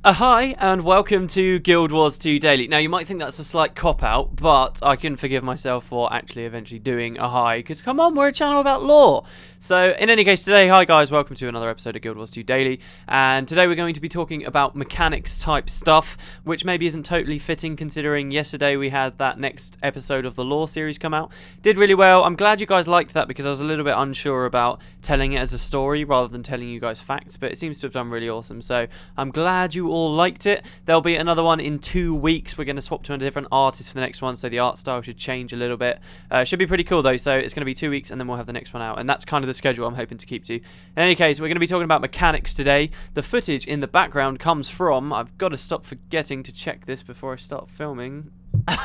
Hi, and welcome to Guild Wars 2 Daily. Now, you might think that's a slight cop-out, but I can forgive myself for actually eventually doing a hi, because come on, we're a channel about lore. So, in any case, today, hi guys, welcome to another episode of Guild Wars 2 Daily, and today we're going to be talking about mechanics-type stuff, which maybe isn't totally fitting considering yesterday we had that next episode of the lore series come out. Did really well. I'm glad you guys liked that because I was a little bit unsure about telling it as a story rather than telling you guys facts, but it seems to have done really awesome, so I'm glad you all liked it. There'll be another one in 2 weeks. We're going to swap to a different artist for the next one, so the art style should change a little bit. Should be pretty cool though, so it's going to be 2 weeks and then we'll have the next one out, and that's kind of the schedule I'm hoping to keep to. In any case, we're going to be talking about mechanics today. The footage in the background comes from, I've got to stop forgetting to check this before I start filming.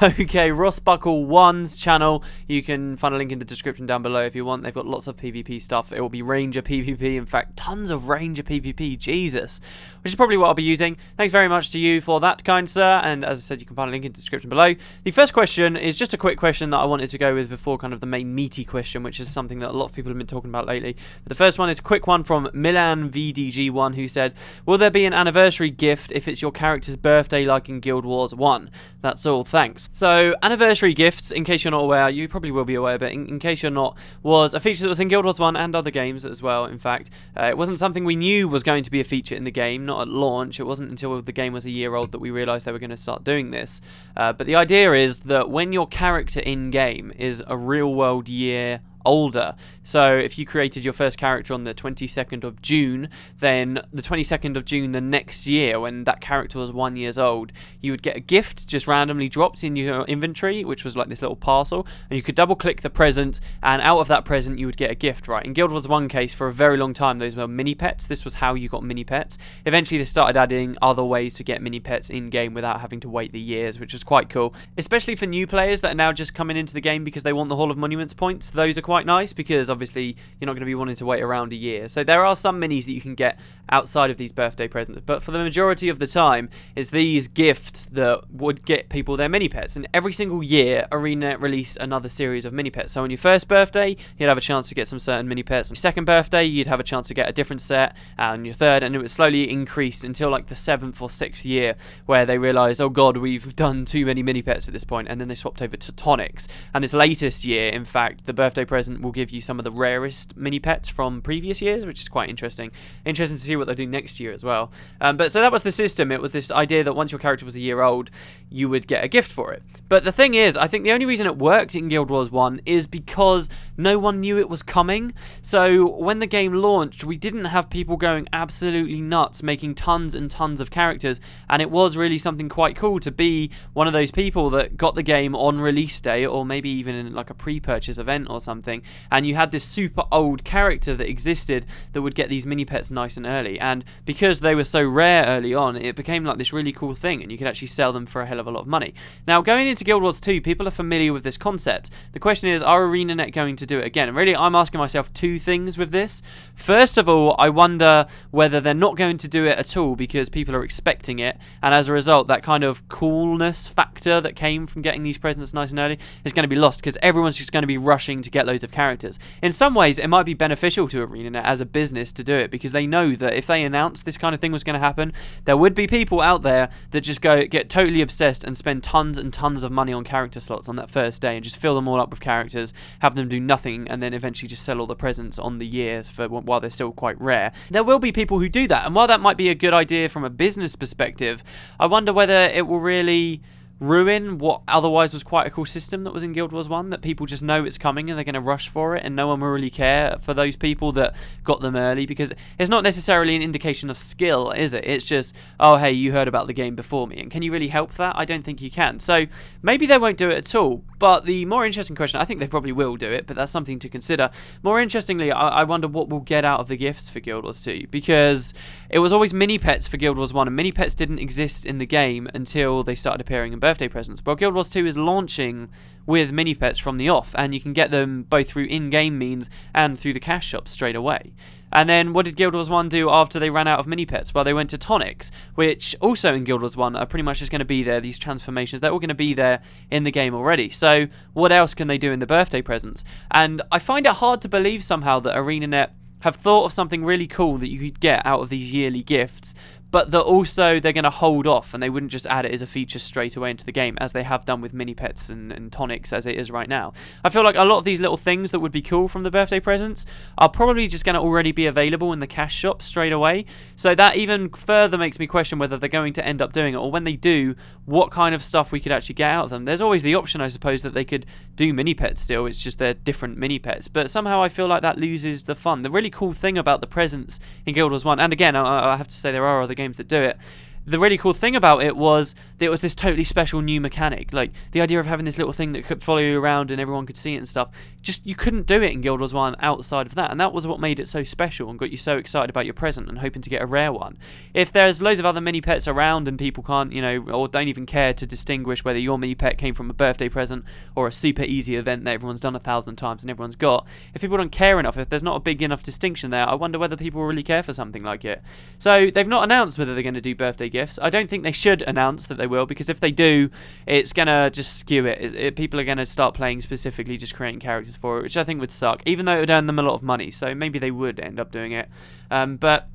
Okay, Ross Buckle 1's channel. You can find a link in the description down below if you want. They've got lots of PvP stuff. It will be Ranger PvP. In fact, tons of Ranger PvP. Jesus. Which is probably what I'll be using. Thanks very much to you for that, kind sir. And as I said, you can find a link in the description below. The first question is just a quick question that I wanted to go with before kind of the main meaty question, which is something that a lot of people have been talking about lately. But the first one is a quick one from Milan VDG1, who said, will there be an anniversary gift if it's your character's birthday like in Guild Wars 1? That's all, thanks. So, anniversary gifts, in case you're not aware, you probably will be aware, but in case you're not, was a feature that was in Guild Wars 1 and other games as well, in fact. It wasn't something we knew was going to be a feature in the game, not at launch. It wasn't until the game was a year old that we realised they were going to start doing this. But the idea is that when your character in-game is a real-world year older, so if you created your first character on the 22nd of June, then the 22nd of June the next year, when that character was 1 year old, you would get a gift just randomly dropped in your inventory, which was like this little parcel, and you could double click the present, and out of that present you would get a gift, right? In Guild Wars 1 case, for a very long time, those were mini pets. This was how you got mini pets. Eventually they started adding other ways to get mini pets in game without having to wait the years, which was quite cool, especially for new players that are now just coming into the game because they want the Hall of Monuments points. Those are quite nice because obviously you're not going to be wanting to wait around a year. So there are some minis that you can get outside of these birthday presents, but for the majority of the time it's these gifts that would get people their mini pets. And every single year ArenaNet released another series of mini pets. So on your first birthday you'd have a chance to get some certain mini pets. On your second birthday you'd have a chance to get a different set, and your third, and it would slowly increase until like the 7th or 6th year where they realised, oh god, we've done too many mini pets at this point, and then they swapped over to tonics. And this latest year, in fact, the birthday present will give you some of the rarest mini pets from previous years, which is quite interesting. Interesting to see what they do next year as well. But so that was the system. It was this idea that once your character was a year old, you would get a gift for it. But the thing is, I think the only reason it worked in Guild Wars 1 is because no one knew it was coming. So when the game launched, we didn't have people going absolutely nuts, making tons and tons of characters, and it was really something quite cool to be one of those people that got the game on release day, or maybe even in like a pre-purchase event or something, and you had this super old character that existed that would get these mini pets nice and early. And because they were so rare early on, it became like this really cool thing, and you could actually sell them for a hell of a lot of money. Now, going into Guild Wars 2, people are familiar with this concept. The question is, are ArenaNet going to do it again? And really, I'm asking myself two things with this. First of all, I wonder whether they're not going to do it at all because people are expecting it, and as a result, that kind of coolness factor that came from getting these presents nice and early is going to be lost because everyone's just going to be rushing to get loads of characters. In some ways, it might be beneficial to ArenaNet as a business to do it because they know that if they announced this kind of thing was going to happen, there would be people out there that just get totally obsessed and spend tons and tons of money on character slots on that first day and just fill them all up with characters, have them do nothing, and then eventually just sell all the presents on the years for while they're still quite rare. There will be people who do that, and while that might be a good idea from a business perspective, I wonder whether it will really ruin what otherwise was quite a cool system that was in Guild Wars 1, that people just know it's coming and they're going to rush for it, and no one will really care for those people that got them early, because it's not necessarily an indication of skill, is it? It's just, oh hey, you heard about the game before me, and can you really help that? I don't think you can. So maybe they won't do it at all, but the more interesting question, I think they probably will do it, but that's something to consider. More interestingly, I wonder what we'll get out of the gifts for Guild Wars 2, because it was always mini pets for Guild Wars 1, and mini pets didn't exist in the game until they started appearing in birthday presents. But Guild Wars 2 is launching with mini pets from the off, and you can get them both through in-game means and through the cash shops straight away. And then what did Guild Wars 1 do after they ran out of mini pets? Well, they went to tonics, which also in Guild Wars 1 are pretty much just going to be there. These transformations, they're all going to be there in the game already. So what else can they do in the birthday presents? And I find it hard to believe somehow that ArenaNet have thought of something really cool that you could get out of these yearly gifts, but that also they're going to hold off and they wouldn't just add it as a feature straight away into the game, as they have done with mini pets and tonics as it is right now. I feel like a lot of these little things that would be cool from the birthday presents are probably just going to already be available in the cash shop straight away, so that even further makes me question whether they're going to end up doing it, or when they do, what kind of stuff we could actually get out of them. There's always the option, I suppose, that they could do mini pets still, it's just they're different mini pets, but somehow I feel like that loses the fun. The really cool thing about the presents in Guild Wars 1, and again, I have to say there are other games that do it, the really cool thing about it was that it was this totally special new mechanic. Like, the idea of having this little thing that could follow you around and everyone could see it and stuff, just, you couldn't do it in Guild Wars 1 outside of that, and that was what made it so special and got you so excited about your present and hoping to get a rare one. If there's loads of other mini pets around and people can't, or don't even care to distinguish whether your mini pet came from a birthday present or a super easy event that everyone's done 1,000 times and everyone's got, if people don't care enough, if there's not a big enough distinction there, I wonder whether people really care for something like it. So they've not announced whether they're going to do birthday gifts. I don't think they should announce that they will, because if they do, it's going to just skew it. People are going to start playing specifically just creating characters for it, which I think would suck, even though it would earn them a lot of money, so maybe they would end up doing it. But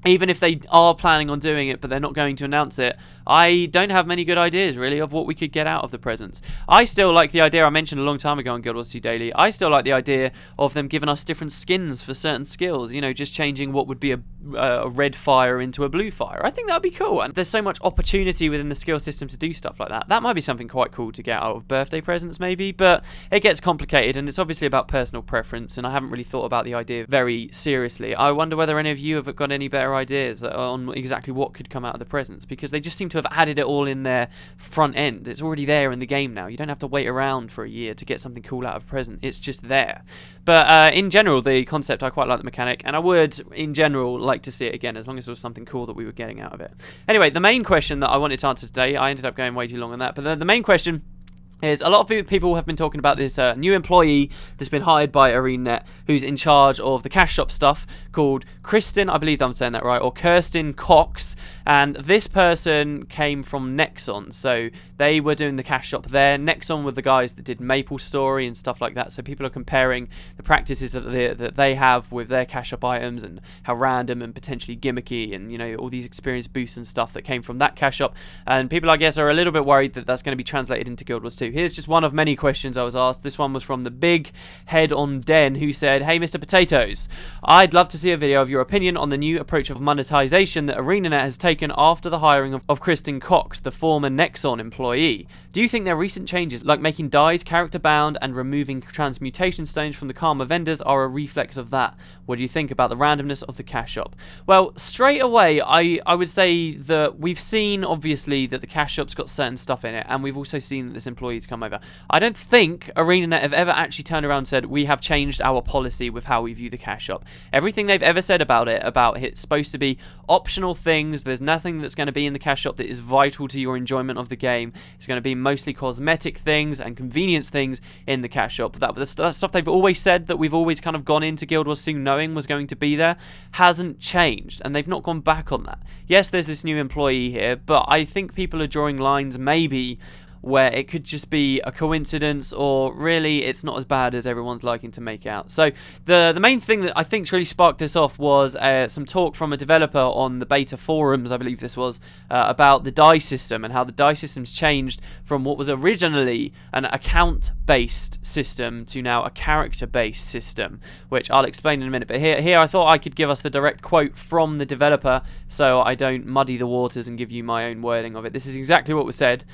even if they are planning on doing it but they're not going to announce it, I don't have many good ideas really of what we could get out of the presents. I still like the idea I mentioned a long time ago on Guild Wars 2 Daily. I still like the idea of them giving us different skins for certain skills, just changing what would be a red fire into a blue fire. I think that would be cool, and there's so much opportunity within the skill system to do stuff like that. That might be something quite cool to get out of birthday presents maybe, but it gets complicated and it's obviously about personal preference, and I haven't really thought about the idea very seriously. I wonder whether any of you have got any better ideas on exactly what could come out of the presents, because they just seem to have added it all in their front end. It's already there in the game now. You don't have to wait around for a year to get something cool out of a present. It's just there. But in general, the concept, I quite like the mechanic, and I would in general like to see it again, as long as there was something cool that we were getting out of it. Anyway, the main question that I wanted to answer today, I ended up going way too long on that, but the main question is, a lot of people have been talking about this new employee that's been hired by ArenaNet, who's in charge of the cash shop stuff, called Kristen, I believe I'm saying that right, or Kirsten Cox, and this person came from Nexon, so they were doing the cash shop there. Nexon were the guys that did Maple Story and stuff like that, so people are comparing the practices that they have with their cash shop items and how random and potentially gimmicky and, all these experience boosts and stuff that came from that cash shop, and people, I guess, are a little bit worried that that's going to be translated into Guild Wars 2. Here's just one of many questions I was asked. This one was from the Big Head on Den, who said, "Hey Mr. Potatoes, I'd love to see a video of your opinion on the new approach of monetization that ArenaNet has taken after the hiring of Kristen Cox, the former Nexon employee. Do you think their recent changes, like making dyes character bound and removing transmutation stones from the Karma vendors, are a reflex of that? What do you think about the randomness of the cash shop?" Well, straight away, I would say that we've seen, obviously, that the cash shop's got certain stuff in it, and we've also seen that this employee's come over. I don't think ArenaNet have ever actually turned around and said, we have changed our policy with how we view the cash shop. Everything they've ever said about it's supposed to be optional things. There's nothing that's going to be in the cash shop that is vital to your enjoyment of the game. It's going to be mostly cosmetic things and convenience things in the cash shop. That stuff they've always said, that we've always kind of gone into Guild Wars 2 knowing was going to be there, hasn't changed, and they've not gone back on that. Yes, there's this new employee here, but I think people are drawing lines maybe where it could just be a coincidence, or really it's not as bad as everyone's liking to make out. So the main thing that I think really sparked this off was some talk from a developer on the beta forums, I believe this was, about the die system and how the die system's changed from what was originally an account-based system to now a character-based system, which I'll explain in a minute. But here I thought I could give us the direct quote from the developer so I don't muddy the waters and give you my own wording of it. This is exactly what was said.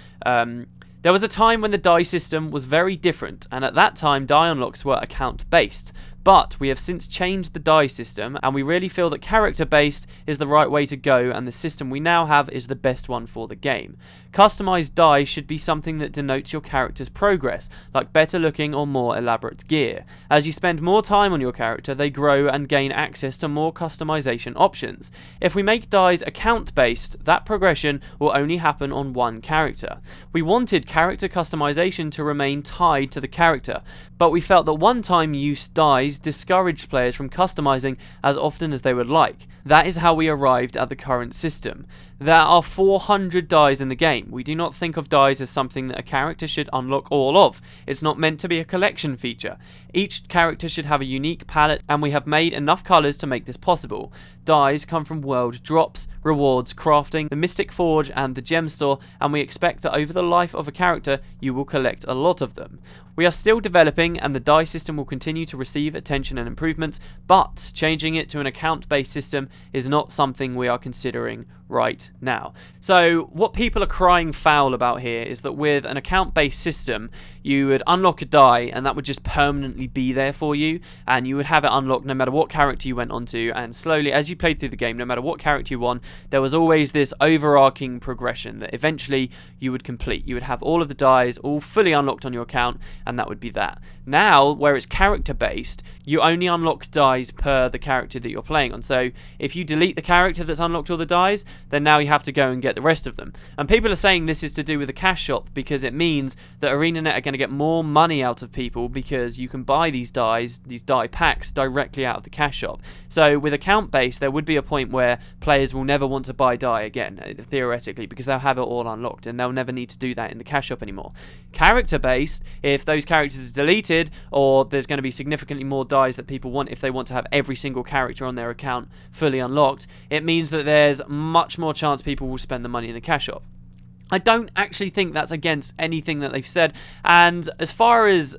There was a time when the die system was very different, and at that time die unlocks were account-based. But we have since changed the die system, and we really feel that character-based is the right way to go, and the system we now have is the best one for the game. Customized die should be something that denotes your character's progress, like better looking or more elaborate gear. As you spend more time on your character, they grow and gain access to more customization options. If we make dies account-based, that progression will only happen on one character. We wanted character customization to remain tied to the character, but we felt that one-time use dies discouraged players from customizing as often as they would like. That is how we arrived at the current system. there are 400 dies in the game. We do not think of dies as something that a character should unlock all of. It's not meant to be a collection feature. Each character should have a unique palette, and we have made enough colours to make this possible. Dies come from world drops, rewards, crafting, the Mystic Forge and the Gem Store, and we expect that over the life of a character you will collect a lot of them. We are still developing, and the die system will continue to receive attention and improvements, but changing it to an account-based system is not something we are considering right now. So what people are crying foul about here is that with an account-based system, you would unlock a die and that would just permanently be there for you, and you would have it unlocked no matter what character you went onto, and slowly as you played through the game, no matter what character you won, there was always this overarching progression that eventually you would complete. You would have all of the dies all fully unlocked on your account, and that would be that. Now, where it's character-based, you only unlock dies per the character that you're playing on. So if you delete the character that's unlocked all the dies, then now you have to go and get the rest of them. And people are saying this is to do with the cash shop because it means that ArenaNet are going to get more money out of people because you can buy these dies, these die packs, directly out of the cash shop. So with account-based, there would be a point where players will never want to buy die again, theoretically, because they'll have it all unlocked and they'll never need to do that in the cash shop anymore. Character-based, if those characters are deleted, or there's going to be significantly more dies that people want if they want to have every single character on their account fully unlocked, it means that there's much more chance people will spend the money in the cash shop. I don't actually think that's against anything that they've said, and as far as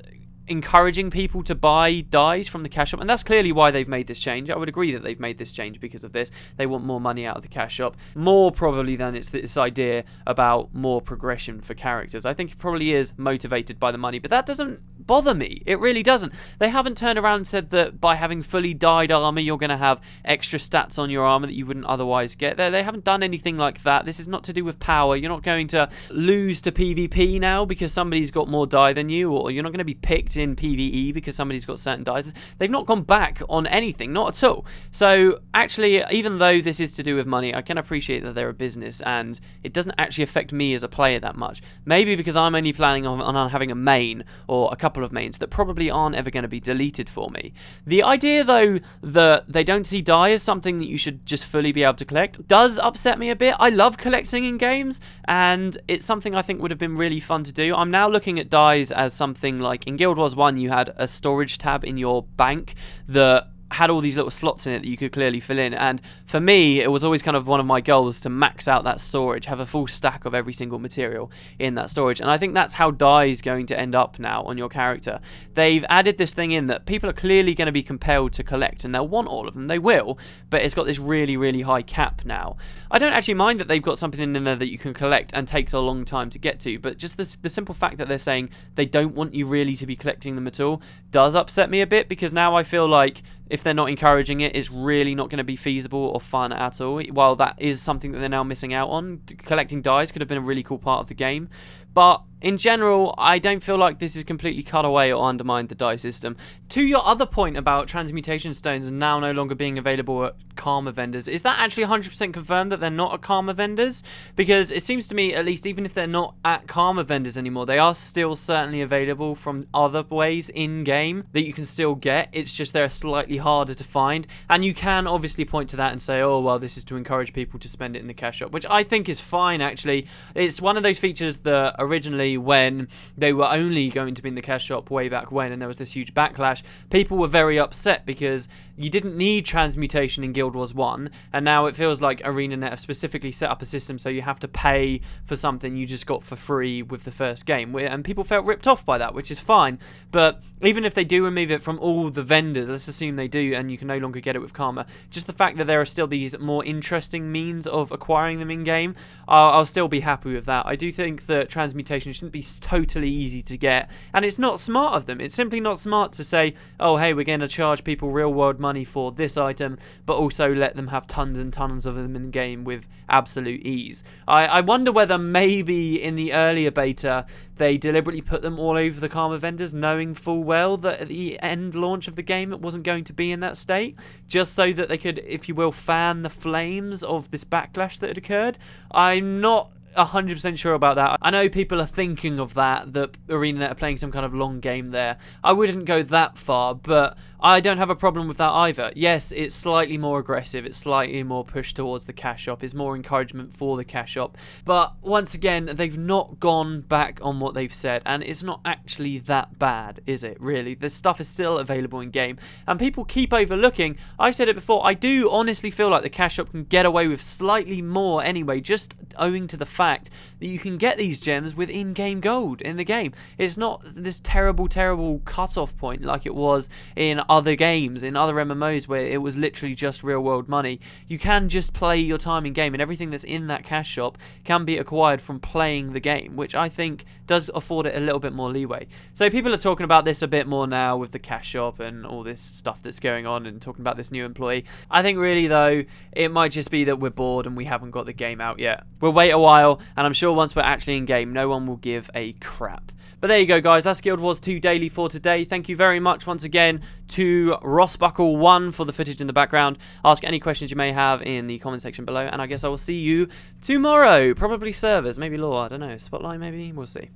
encouraging people to buy dies from the cash shop, and that's clearly why they've made this change. I would agree that they've made this change because of this. They want more money out of the cash shop, more probably than it's this idea about more progression for characters. I think it probably is motivated by the money, but that doesn't bother me. It really doesn't. They haven't turned around and said that by having fully dyed armor you're going to have extra stats on your armor that you wouldn't otherwise get. They haven't done anything like that. This is not to do with power. You're not going to lose to PvP now because somebody's got more dye than you, or you're not going to be picked in PvE because somebody's got certain dies. They've not gone back on anything, not at all. So actually, even though this is to do with money, I can appreciate that they're a business and it doesn't actually affect me as a player that much. Maybe because I'm only planning on having a main or a couple of mains that probably aren't ever going to be deleted for me. The idea though that they don't see die as something that you should just fully be able to collect does upset me a bit. I love collecting in games and it's something I think would have been really fun to do. I'm now looking at dies as something like in Guild Wars 1 you had a storage tab in your bank that had all these little slots in it that you could clearly fill in, and for me it was always kind of one of my goals to max out that storage, have a full stack of every single material in that storage, and I think that's how die is going to end up now on your character. They've added this thing in that people are clearly going to be compelled to collect, and they'll want all of them, they will, but it's got this really high cap now. I don't actually mind that they've got something in there that you can collect and takes a long time to get to, but just the simple fact that they're saying they don't want you really to be collecting them at all does upset me a bit, because now I feel like if they're not encouraging it, it's really not going to be feasible or fun at all. While that is something that they're now missing out on, collecting dies could have been a really cool part of the game. But in general, I don't feel like this is completely cut away or undermined the die system. To your other point about transmutation stones now no longer being available at Karma vendors, is that actually 100% confirmed that they're not at Karma vendors? Because it seems to me, at least even if they're not at Karma vendors anymore, they are still certainly available from other ways in-game that you can still get. It's just they're slightly harder to find. And you can obviously point to that and say, oh, well, this is to encourage people to spend it in the cash shop, which I think is fine, actually. It's one of those features that originally, when they were only going to be in the cash shop way back when, and there was this huge backlash, people were very upset because you didn't need transmutation in Guild Wars 1, and now it feels like ArenaNet have specifically set up a system so you have to pay for something you just got for free with the first game, and people felt ripped off by that, which is fine. But even if they do remove it from all the vendors, let's assume they do, and you can no longer get it with Karma, just the fact that there are still these more interesting means of acquiring them in-game, I'll still be happy with that. I do think that transmutation shouldn't be totally easy to get, and it's not smart of them. It's simply not smart to say, oh, hey, we're going to charge people real-world money for this item, but also let them have tons and tons of them in the game with absolute ease. I wonder whether maybe in the earlier beta they deliberately put them all over the Karma vendors, knowing full well that at the end launch of the game it wasn't going to be in that state, just so that they could, if you will, fan the flames of this backlash that had occurred. I'm not 100% sure about that. I know people are thinking of that ArenaNet are playing some kind of long game there. I wouldn't go that far, but I don't have a problem with that either. Yes, it's slightly more aggressive, it's slightly more pushed towards the cash shop, it's more encouragement for the cash shop, but once again, they've not gone back on what they've said, and it's not actually that bad, is it, really? The stuff is still available in game, and people keep overlooking. I said it before, I do honestly feel like the cash shop can get away with slightly more anyway, just owing to the fact that you can get these gems with in-game gold in the game. It's not this terrible cut-off point like it was in other games, in other MMOs, where it was literally just real-world money. You can just play your time in game, and everything that's in that cash shop can be acquired from playing the game, which I think does afford it a little bit more leeway. So people are talking about this a bit more now with the cash shop and all this stuff that's going on, and talking about this new employee. I think really though, it might just be that we're bored and we haven't got the game out yet. We'll wait a while, and I'm sure once we're actually in game, no one will give a crap. But there you go, guys. That's Guild Wars 2 Daily for today. Thank you very much once again to Rossbuckle1 for the footage in the background. Ask any questions you may have in the comment section below, and I guess I will see you tomorrow. Probably servers, maybe lore, I don't know. Spotlight, maybe? We'll see.